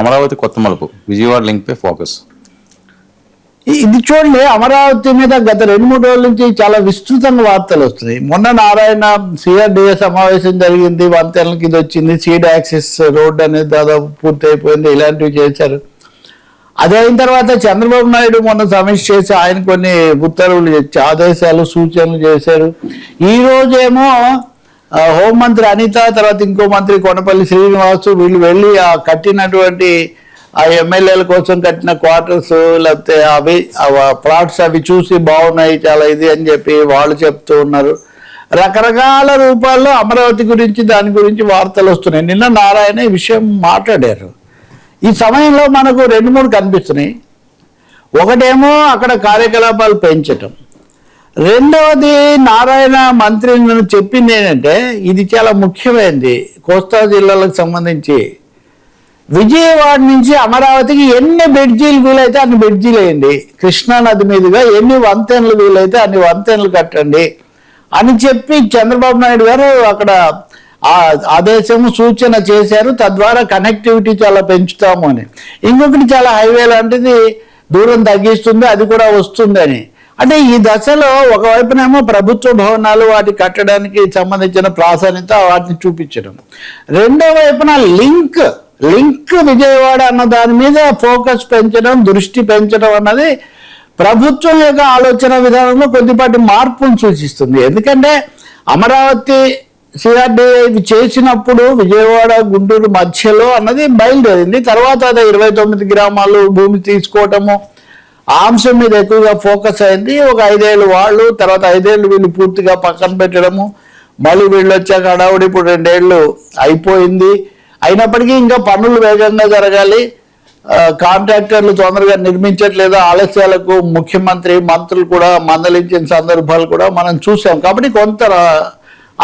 అమరావతి కొత్త మలుపు, విజయవాడ లింక్ పై ఫోకస్. ఇది చూడండి, అమరావతి మీద గత 2-3 రోజుల నుంచి చాలా విస్తృతంగా వార్తలు వస్తున్నాయి. మొన్న నారాయణ సిఆర్డీఏ సమావేశం జరిగింది, వంతెనలకి ఇది వచ్చింది, సీడ్ యాక్సిస్ రోడ్ అనేది దాదాపు పూర్తి అయిపోయింది, ఇలాంటివి చేశారు. అది అయిన తర్వాత చంద్రబాబు నాయుడు మొన్న సమీక్ష చేసి ఆయన కొన్ని ఉత్తర్వులు ఆదేశాలు సూచనలు చేశారు. ఈ రోజేమో హోంమంత్రి అనిత, తర్వాత ఇంకో మంత్రి కొనపల్లి శ్రీనివాసు వీళ్ళు వెళ్ళి ఆ కట్టినటువంటి ఆ ఎమ్మెల్యేల కోసం కట్టిన క్వార్టర్స్ లేకపోతే అవి ప్లాట్స్ అవి చూసి బాగున్నాయి చాలా ఇది అని చెప్పి వాళ్ళు చెప్తూ ఉన్నారు. రకరకాల రూపాల్లో అమరావతి గురించి దాని గురించి వార్తలు వస్తున్నాయి. నిన్న నారాయణ ఈ విషయం మాట్లాడారు. ఈ సమయంలో మనకు 2-3 కనిపిస్తున్నాయి. ఒకటేమో అక్కడ కార్యకలాపాలు పెంచటం, రెండవది నారాయణ మంత్రి చెప్పింది ఏంటంటే ఇది చాలా ముఖ్యమైనది. కోస్తా జిల్లాలకు సంబంధించి విజయవాడ నుంచి అమరావతికి ఎన్ని బ్రిడ్జీలు వీలైతే అన్ని బ్రిడ్జీలు వేయండి, కృష్ణానది మీదుగా ఎన్ని వంతెనలు వీలైతే అన్ని వంతెనలు కట్టండి అని చెప్పి చంద్రబాబు నాయుడు గారు అక్కడ ఆదేశము సూచన చేశారు. తద్వారా కనెక్టివిటీ చాలా పెంచుతాము అని. ఇంకొకటి చాలా హైవే లాంటిది దూరం తగ్గిస్తుంది, అది కూడా వస్తుంది అని. అంటే ఈ దశలో ఒకవైపునేమో ప్రభుత్వ భవనాలు వాటి కట్టడానికి సంబంధించిన ప్రాధాన్యత వాటిని చూపించడం, రెండో వైపున లింక్ విజయవాడ అన్న దాని మీద ఫోకస్ పెంచడం, దృష్టి పెంచడం అన్నది ప్రభుత్వం యొక్క ఆలోచన విధానంలో కొద్దిపాటి మార్పును సూచిస్తుంది. ఎందుకంటే అమరావతి సిఆర్డీఏ చేసినప్పుడు విజయవాడ గుంటూరు మధ్యలో అన్నది బయలుదేరింది. తర్వాత అదే 29 గ్రామాలు భూమి తీసుకోవటము ఆ అంశం మీద ఎక్కువగా ఫోకస్ అయింది. ఒక 5 ఏళ్ళు వాళ్ళు, తర్వాత 5 ఏళ్ళు వీళ్ళు పూర్తిగా పక్కన పెట్టడము, మళ్ళీ వీళ్ళు వచ్చాక హడావుడి ఇప్పుడు 2 ఏళ్ళు అయిపోయింది. అయినప్పటికీ ఇంకా పనులు వేగంగా జరగాలి, కాంట్రాక్టర్లు తొందరగా నిర్మించట్లేదు, ఆలస్యాలకు ముఖ్యమంత్రి మంత్రులు కూడా మందలించిన సందర్భాలు కూడా మనం చూసాం. కాబట్టి కొంత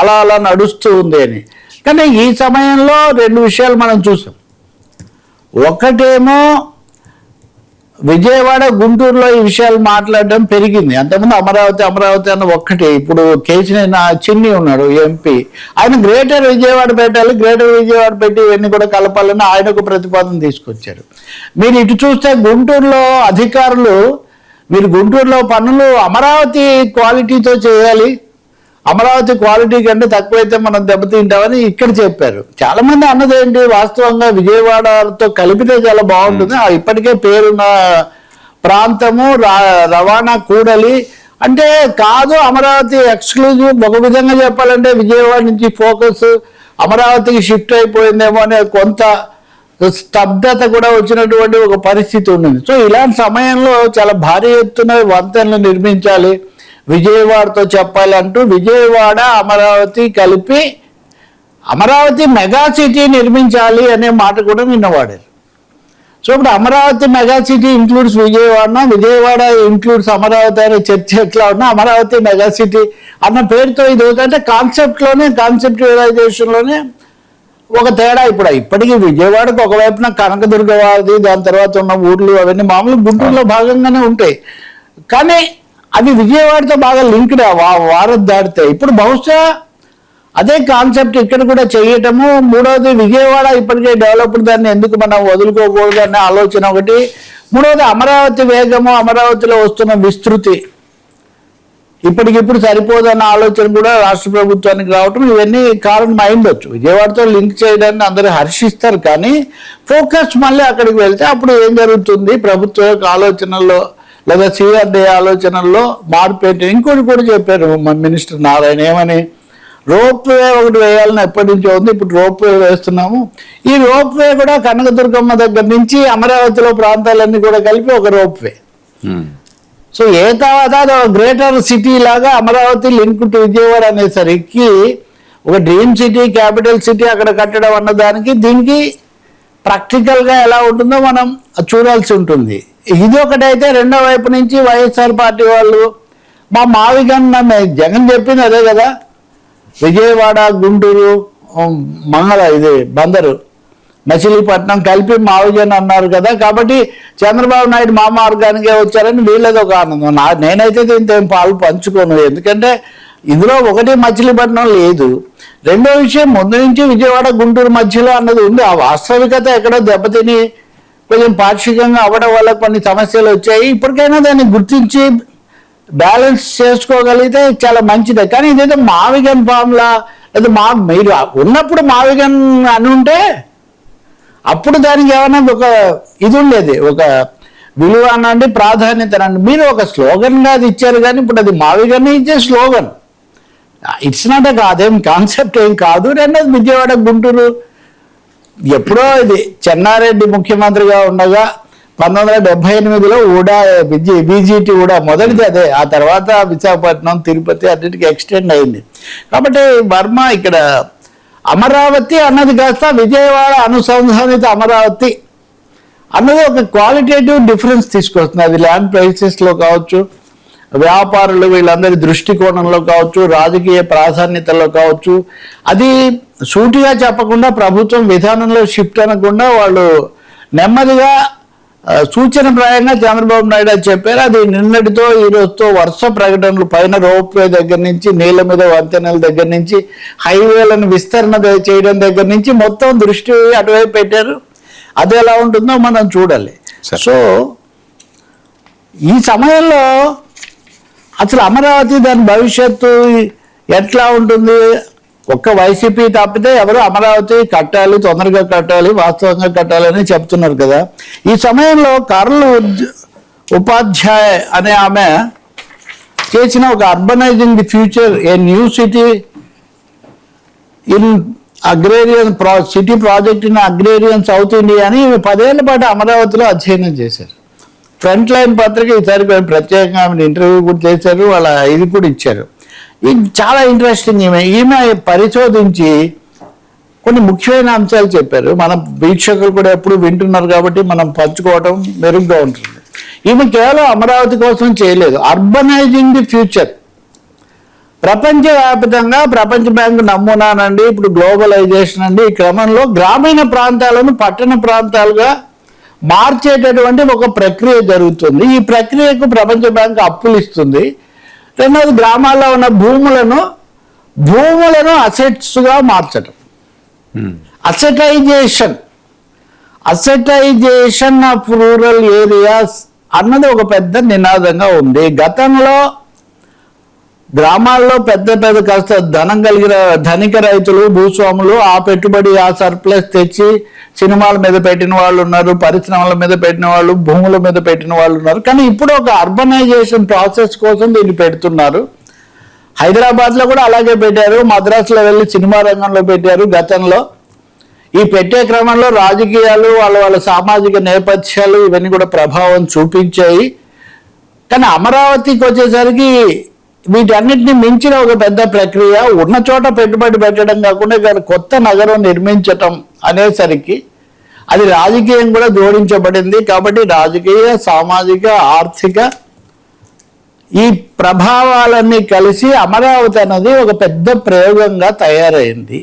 అలా నడుస్తూ ఉంది అని. కానీ ఈ సమయంలో 2 విషయాలు మనం చూసాం. ఒకటేమో విజయవాడ గుంటూరులో ఈ విషయాలు మాట్లాడడం పెరిగింది. అంతకుముందు అమరావతి అన్న ఒక్కటే. ఇప్పుడు కేసీఆర్ చిన్ని ఉన్నాడు ఎంపీ, ఆయన గ్రేటర్ విజయవాడ పెట్టాలి, గ్రేటర్ విజయవాడ పెట్టి ఇవన్నీ కూడా కలపాలని ఆయన ఒక ప్రతిపాదన తీసుకొచ్చారు. మీరు ఇటు చూస్తే గుంటూరులో అధికారులు మీరు గుంటూరులో పనులు అమరావతి క్వాలిటీతో చేయాలి, అమరావతి క్వాలిటీ కంటే తక్కువైతే మనం దెబ్బతింటామని ఇక్కడ చెప్పారు. చాలా మంది అన్నది ఏంటి, వాస్తవంగా విజయవాడతో కలిపితే చాలా బాగుంటుంది, ఇప్పటికే పేరున్న ప్రాంతము, రవాణా కూడలి అంటే కాదు, అమరావతి ఎక్స్క్లూజివ్. ఒక విధంగా చెప్పాలంటే విజయవాడ నుంచి ఫోకస్ అమరావతికి షిఫ్ట్ అయిపోయిందేమో అనే కొంత స్తబ్దత కూడా వచ్చినటువంటి ఒక పరిస్థితి ఉన్నది. సో ఇలాంటి సమయంలో చాలా భారీ ఎత్తున వంతెనలు నిర్మించాలి, విజయవాడతో చెప్పాలంటూ విజయవాడ అమరావతి కలిపి అమరావతి మెగా సిటీ నిర్మించాలి అనే మాట కూడా నిన్నవాడారు. సో ఇప్పుడు అమరావతి మెగా సిటీ ఇంక్లూడ్స్ విజయవాడనా, విజయవాడ ఇంక్లూడ్స్ అమరావతి అనే చర్చ ఎట్లా ఉన్నా అమరావతి మెగా సిటీ అన్న పేరుతో ఇది అవుతుంటే కాన్సెప్చువలైజేషన్లోనే ఒక తేడా. ఇప్పటికీ విజయవాడకు ఒకవైపున కనకదుర్గవాది, దాని తర్వాత ఉన్న ఊర్లు అవన్నీ మామూలు గుంటూరులో భాగంగానే ఉంటాయి. కానీ అవి విజయవాడతో బాగా లింక్డ్ వారం దాటితే ఇప్పుడు బహుశా అదే కాన్సెప్ట్ ఇక్కడ కూడా చేయటము. మూడవది విజయవాడ ఇప్పటికే డెవలప్డ్, దాన్ని ఎందుకు మనం వదులుకోకూడదు అనే ఆలోచన ఒకటి. మూడవది అమరావతి వేగము, అమరావతిలో వస్తున్న విస్తృతి ఇప్పటికిప్పుడు సరిపోదన్న ఆలోచన కూడా రాష్ట్ర ప్రభుత్వానికి రావటం, ఇవన్నీ కారణం అయిండొచ్చు. విజయవాడతో లింక్ చేయడాన్ని అందరూ హర్షిస్తారు, కానీ ఫోకస్ మళ్ళీ అక్కడికి వెళ్తే అప్పుడు ఏం జరుగుతుంది, ప్రభుత్వం యొక్క ఆలోచనల్లో లేదా సిఆర్డీ ఆలోచనల్లో మార్పు ఏంటి. ఇంకోటి కూడా చెప్పారు మినిస్టర్ నారాయణ, ఏమని రోప్ వే ఒకటి వేయాలని ఎప్పటి నుంచో ఉంది, ఇప్పుడు రోప్ వే వేస్తున్నాము. ఈ రోప్ వే కూడా కనకదుర్గమ్మ దగ్గర నుంచి అమరావతిలో ప్రాంతాలన్నీ కూడా కలిపి ఒక రోప్ వే. సో తర్వాత గ్రేటర్ సిటీ లాగా అమరావతి లింక్ టు విజయవాడ అనేసరికి ఒక డ్రీమ్ సిటీ, క్యాపిటల్ సిటీ అక్కడ కట్టడం అన్నదానికి దీనికి ప్రాక్టికల్గా ఎలా ఉంటుందో మనం చూడాల్సి ఉంటుంది. ఇది ఒకటైతే రెండో వైపు నుంచి వైఎస్ఆర్ పార్టీ వాళ్ళు మా మావిగన్న జగన్ చెప్పింది అదే కదా, విజయవాడ గుంటూరు ఇది బందరు మచిలీపట్నం కలిపి మావిగన్ అన్నారు కదా. కాబట్టి చంద్రబాబు నాయుడు మా మార్గానికే వచ్చారని వీళ్ళది ఒక ఆనందం. నేనైతే దీంతో ఏం పాలు పంచుకోను, ఎందుకంటే ఇందులో ఒకటి మచిలీపట్నం లేదు. రెండో విషయం, ముందు నుంచి విజయవాడ గుంటూరు మధ్యలో అన్నది ఉంది. ఆ వాస్తవికత ఎక్కడో దెబ్బతిని కొంచెం పాక్షికంగా అవ్వడం వల్ల కొన్ని సమస్యలు వచ్చాయి. ఇప్పటికైనా దాన్ని గుర్తించి బ్యాలెన్స్ చేసుకోగలిగితే చాలా మంచిదే. కానీ ఇదేదో మావిగన్ ఫార్ములా లేదా మీరు ఉన్నప్పుడు మావిగన్ అని ఉంటే అప్పుడు దానికి ఏమైనా ఒక ఇది ఉండేది, ఒక విలువ అనండి, ప్రాధాన్యత అనండి. మీరు ఒక స్లోగన్గా అది ఇచ్చారు, కానీ ఇప్పుడు అది మావిగన్ ఇచ్చే స్లోగన్. ఇట్స్ నాట్ అదేం కాన్సెప్ట్ ఏం కాదు. రెండోది విజయవాడ గుంటూరు ఎప్పుడో ఇది చెన్నారెడ్డి ముఖ్యమంత్రిగా ఉండగా 1978లో బీజీటీ కూడా మొదటిది అదే. ఆ తర్వాత విశాఖపట్నం, తిరుపతి అన్నిటికీ ఎక్స్టెండ్ అయింది. కాబట్టి వర్మ ఇక్కడ అమరావతి అన్నది కాస్త విజయవాడ అనుసంధానిత అమరావతి అన్నది ఒక క్వాలిటేటివ్ డిఫరెన్స్ తీసుకొస్తుంది. అది ల్యాండ్ ప్రైసెస్లో కావచ్చు, వ్యాపారులు వీళ్ళందరి దృష్టికోణంలో కావచ్చు, రాజకీయ ప్రాధాన్యతలో కావచ్చు. అది సూటిగా చెప్పకుండా ప్రభుత్వం విధానంలో షిఫ్ట్ అనకుండా వాళ్ళు నెమ్మదిగా సూచనప్రాయంగా చంద్రబాబు నాయుడు అని చెప్పారు. అది నిన్నటితో ఈ రోజుతో వరుస ప్రకటనలు, పైన రోప్వే దగ్గర నుంచి, నీళ్ళ మీద వంతెనల దగ్గర నుంచి, హైవేలను విస్తరణ చేయడం దగ్గర నుంచి మొత్తం దృష్టి అటువైపు పెట్టారు. అది ఎలా ఉంటుందో మనం చూడాలి. సో ఈ సమయంలో అసలు అమరావతి దాని భవిష్యత్తు ఎట్లా ఉంటుంది? ఒక్క వైసీపీ తప్పితే ఎవరు అమరావతి కట్టాలి, తొందరగా కట్టాలి, వాస్తవంగా కట్టాలని చెప్తున్నారు కదా. ఈ సమయంలో కర్ల్ ఉపాధ్యాయ్ అనే ఆమె చేసిన ఒక urbanising the future a new city in agrarian city project in agrarian South India అని 10 ఏళ్ల పాటు అమరావతిలో అధ్యయనం చేశారు. ఫ్రంట్ లైన్ పత్రిక ఈసారి ప్రత్యేకంగా ఆమెను ఇంటర్వ్యూ కూడా చేశారు, వాళ్ళ ఇది కూడా ఇచ్చారు. ఇది చాలా ఇంట్రెస్టింగ్. ఈమె పరిశోధించి కొన్ని ముఖ్యమైన అంశాలు చెప్పారు. మన వీక్షకులు కూడా ఎప్పుడు వింటున్నారు కాబట్టి మనం పంచుకోవడం మెరుగ్గా ఉంటుంది. ఈమె కేవలం అమరావతి కోసం చేయలేదు, అర్బనైజింగ్ ది ఫ్యూచర్. ప్రపంచవ్యాప్తంగా ప్రపంచ బ్యాంకు నమూనానండి, ఇప్పుడు గ్లోబలైజేషన్ అండి, ఈ క్రమంలో గ్రామీణ ప్రాంతాలను పట్టణ ప్రాంతాలుగా మార్చేటటువంటి ఒక ప్రక్రియ జరుగుతుంది. ఈ ప్రక్రియకు ప్రపంచ బ్యాంకు అప్పులు ఇస్తుంది. రెండవది గ్రామాల్లో ఉన్న భూములను అసెట్స్గా మార్చడం, అసెటైజేషన్ ఆఫ్ రూరల్ ఏరియాస్ అన్నది ఒక పెద్ద నినాదంగా ఉంది. గతంలో గ్రామాల్లో పెద్ద కాస్త ధనం కలిగిన ధనిక రైతులు, భూస్వాములు ఆ పెట్టుబడి, ఆ సర్ప్లస్ తెచ్చి సినిమాల మీద పెట్టిన వాళ్ళు ఉన్నారు, పరిశ్రమల మీద పెట్టిన వాళ్ళు, భూముల మీద పెట్టిన వాళ్ళు ఉన్నారు. కానీ ఇప్పుడు ఒక అర్బనైజేషన్ ప్రాసెస్ కోసం దీన్ని పెడుతున్నారు. హైదరాబాద్లో కూడా అలాగే పెట్టారు, మద్రాసులో వెళ్ళి సినిమా రంగంలో పెట్టారు గతంలో. ఈ పెట్టే క్రమంలో రాజకీయాలు, వాళ్ళ సామాజిక నేపథ్యాలు ఇవన్నీ కూడా ప్రభావం చూపించాయి. కానీ అమరావతికి వచ్చేసరికి వీటన్నిటిని మించిన ఒక పెద్ద ప్రక్రియ, ఉన్న చోట పెట్టుబడి పెట్టడం కాకుండా ఇక్కడ కొత్త నగరం నిర్మించటం అనేసరికి అది రాజకీయం కూడా జోడించబడింది. కాబట్టి రాజకీయ, సామాజిక, ఆర్థిక ఈ ప్రభావాలన్నీ కలిసి అమరావతి అన్నది ఒక పెద్ద ప్రయోగంగా తయారైంది.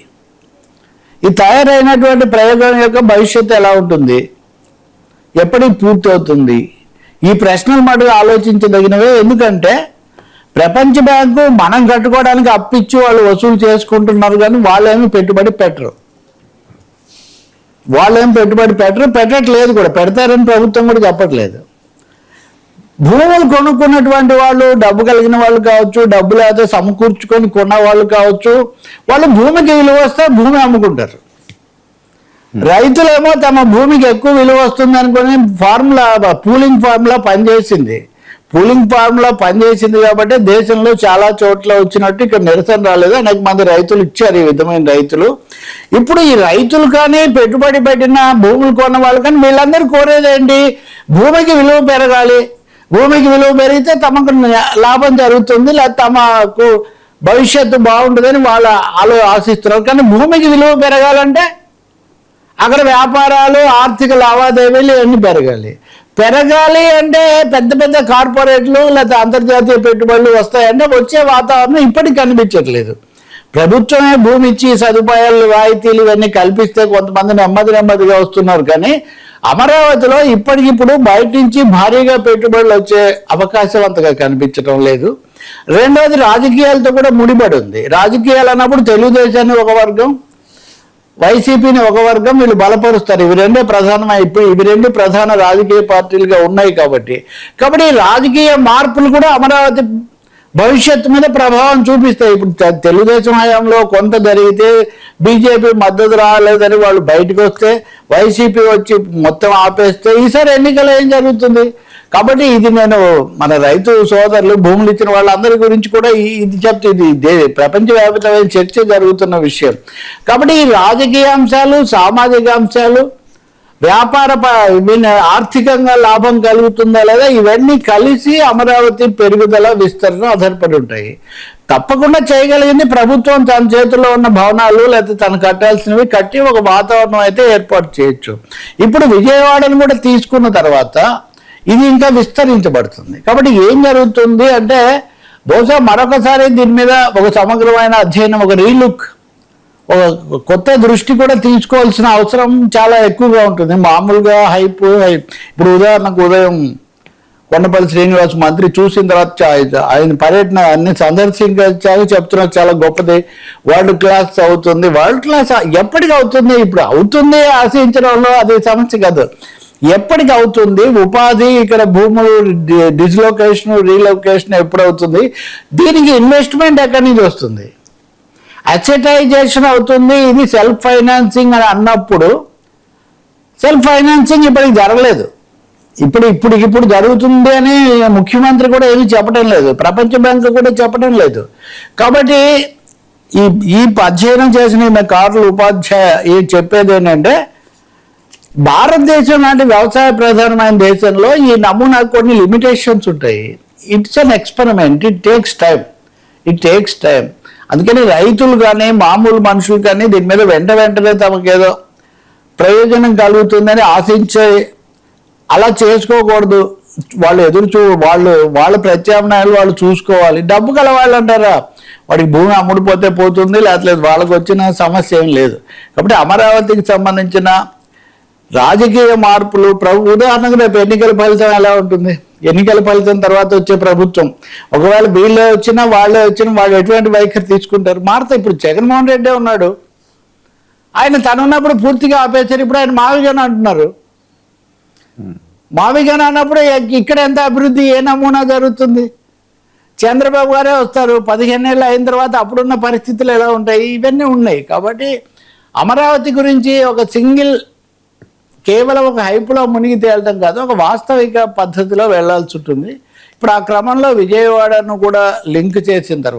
ఈ తయారైనటువంటి ప్రయోగం యొక్క భవిష్యత్తు ఎలా ఉంటుంది, ఎప్పటికి పూర్తవుతుంది, ఈ ప్రశ్నలు మటుకు ఆలోచించదగినవే. ఎందుకంటే ప్రపంచ బ్యాంకు మనం కట్టుకోవడానికి అప్పిచ్చి వాళ్ళు వసూలు చేసుకుంటున్నారు, కానీ వాళ్ళేమి పెట్టుబడి పెట్టరు. పెట్టట్లేదు కూడా, పెడతారని ప్రభుత్వం కూడా చెప్పట్లేదు. భూములు కొనుక్కున్నటువంటి వాళ్ళు, డబ్బు కలిగిన వాళ్ళు కావచ్చు, డబ్బు లేకపోతే సమకూర్చుకొని కొన్న వాళ్ళు కావచ్చు, వాళ్ళు భూమికి విలువ వస్తే భూమి అమ్ముకుంటారు. రైతులేమో తమ భూమికి ఎక్కువ విలువ వస్తుంది అనుకుని పూలింగ్ ఫార్ములా పనిచేసింది కాబట్టి దేశంలో చాలా చోట్ల వచ్చినట్టు ఇక్కడ నిరసన రాలేదు. అనేక మంది రైతులు ఇచ్చారు, ఈ విధమైన రైతులు. ఇప్పుడు ఈ రైతులు కానీ, పెట్టుబడి పెట్టిన భూములు కొన్న వాళ్ళు కానీ వీళ్ళందరూ కోరేదేంటి? భూమికి విలువ పెరగాలి. భూమికి విలువ పెరిగితే తమకు లాభం జరుగుతుంది, లేదా తమకు భవిష్యత్తు బాగుంటుందని వాళ్ళు ఆశిస్తున్నారు. కానీ భూమికి విలువ పెరగాలంటే అక్కడ వ్యాపారాలు, ఆర్థిక లావాదేవీలు ఇవన్నీ పెరగాలి అంటే పెద్ద కార్పొరేట్లు లేదా అంతర్జాతీయ పెట్టుబడులు వస్తాయంటే వచ్చే వాతావరణం ఇప్పటికి కనిపించట్లేదు. ప్రభుత్వమే భూమి ఇచ్చి సదుపాయాలు, రాయితీలు ఇవన్నీ కల్పిస్తే కొంతమంది నెమ్మదిగా వస్తున్నారు. కానీ అమరావతిలో ఇప్పటికిప్పుడు బయట నుంచి భారీగా పెట్టుబడులు వచ్చే అవకాశం అంతగా కనిపించడం లేదు. రెండవది రాజకీయాలతో కూడా ముడిపడి ఉంది. రాజకీయాలు అన్నప్పుడు తెలుగుదేశాన్ని ఒక వర్గం, వైసీపీని ఒక వర్గం వీళ్ళు బలపరుస్తారు. ఇవి రెండు ప్రధాన రాజకీయ పార్టీలుగా ఉన్నాయి కాబట్టి ఈ రాజకీయ మార్పులు కూడా అమరావతి భవిష్యత్తు మీద ప్రభావం చూపిస్తాయి. ఇప్పుడు తెలుగుదేశం హయాంలో కొంత జరిగితే బీజేపీ మద్దతు రాలేదని వాళ్ళు బయటకు వస్తే, వైసీపీ వచ్చి మొత్తం ఆపేస్తే ఈసారి ఎన్నికలు ఏం జరుగుతుంది? కాబట్టి ఇది నేను మన రైతు సోదరులు, భూములు ఇచ్చిన వాళ్ళందరి గురించి కూడా ఇది చెప్తే ఇది ప్రపంచవ్యాప్తమైన చర్చ జరుగుతున్న విషయం. కాబట్టి ఈ రాజకీయ అంశాలు, సామాజిక అంశాలు, వ్యాపార ఆర్థికంగా లాభం కలుగుతుందా లేదా, ఇవన్నీ కలిసి అమరావతి పెరుగుదల విస్తరణ ఆధారపడి ఉంటాయి. తప్పకుండా చేయగలిగింది ప్రభుత్వం తన చేతుల్లో ఉన్న భవనాలు లేకపోతే తను కట్టాల్సినవి కట్టి ఒక వాతావరణం అయితే ఏర్పాటు చేయొచ్చు. ఇప్పుడు విజయవాడను కూడా తీసుకున్న తర్వాత ఇది ఇంకా విస్తరించబడుతుంది. కాబట్టి ఏం జరుగుతుంది అంటే బహుశా మరొకసారి దీని మీద ఒక సమగ్రమైన అధ్యయనం, ఒక రీలుక్, ఒక కొత్త దృష్టి కూడా తీసుకోవాల్సిన అవసరం చాలా ఎక్కువగా ఉంటుంది. మామూలుగా ఇప్పుడు ఉదాహరణకు ఉదయం కొండపల్లి శ్రీనివాస్ మంత్రి చూసిన తర్వాత ఆయన పర్యటన అన్ని సందర్శించాక చెప్తున్నారు చాలా గొప్పది, వరల్డ్ క్లాస్ అవుతుంది. వరల్డ్ క్లాస్ ఎప్పటికి అవుతుంది? ఇప్పుడు అవుతుంది ఆశించడంలో అది సమస్య కాదు, ఎప్పటికి అవుతుంది? ఉపాధి, ఇక్కడ భూములు డిస్లొకేషన్, రీలొకేషన్ ఎప్పుడు అవుతుంది? దీనికి ఇన్వెస్ట్మెంట్ ఎక్కడి నుంచి వస్తుంది? అసెటైజేషన్ అవుతుంది. ఇది సెల్ఫ్ ఫైనాన్సింగ్ అని అన్నప్పుడు సెల్ఫ్ ఫైనాన్సింగ్ ఇప్పటికి జరగలేదు. ఇప్పుడు జరుగుతుంది అని ముఖ్యమంత్రి కూడా ఏమీ చెప్పడం లేదు, ప్రపంచ బ్యాంకు కూడా చెప్పడం లేదు. కాబట్టి ఈ అధ్యయనం చేసిన కార్ల్ ఉపాధ్యాయ చెప్పేది ఏంటంటే, భారతదేశం లాంటి వ్యవసాయ ప్రధానమైన దేశంలో ఈ నమూనా కొన్ని లిమిటేషన్స్ ఉంటాయి. It's an experiment, it takes time. అందుకని రైతులు కానీ మామూలు మనుషులు కానీ దీని మీద వెంటనే తమకేదో ప్రయోజనం కలుగుతుందని ఆశించే అలా చేసుకోకూడదు. వాళ్ళ ప్రత్యామ్నాయాలు వాళ్ళు చూసుకోవాలి. డబ్బు గల వాళ్ళు అంటారా, వాడికి భూమి అమ్ముడిపోతే పోతుంది, లేకపోతే వాళ్ళకి వచ్చిన సమస్య ఏం లేదు. కాబట్టి అమరావతికి సంబంధించిన రాజకీయ మార్పులు, ఉదాహరణకు రేపు ఎన్నికల ఫలితం ఎలా ఉంటుంది? ఎన్నికల ఫలితం తర్వాత వచ్చే ప్రభుత్వం ఒకవేళ వీళ్ళే వచ్చినా వాళ్ళే వచ్చినా వాళ్ళు ఎటువంటి వైఖరి తీసుకుంటారు? మారుతాయి. ఇప్పుడు జగన్మోహన్ రెడ్డి ఉన్నాడు, ఆయన తనున్నప్పుడు పూర్తిగా ఆపేశారు. ఇప్పుడు ఆయన మావిగన అంటున్నారు. మావిగన అన్నప్పుడు ఇక్కడ ఎంత అభివృద్ధి, ఏ నమూనా జరుగుతుంది? చంద్రబాబు గారే వస్తారు 15 ఏళ్ళు అయిన తర్వాత, అప్పుడున్న పరిస్థితులు ఎలా ఉంటాయి? ఇవన్నీ ఉన్నాయి. కాబట్టి అమరావతి గురించి ఒక కేవలం ఒక హైపులో మునిగి తేలటం కాదు, ఒక వాస్తవిక పద్ధతిలో వెళ్లాల్సి ఉంటుంది. ఇప్పుడు ఆ క్రమంలో విజయవాడను కూడా లింక్ చేసిన తర్వాత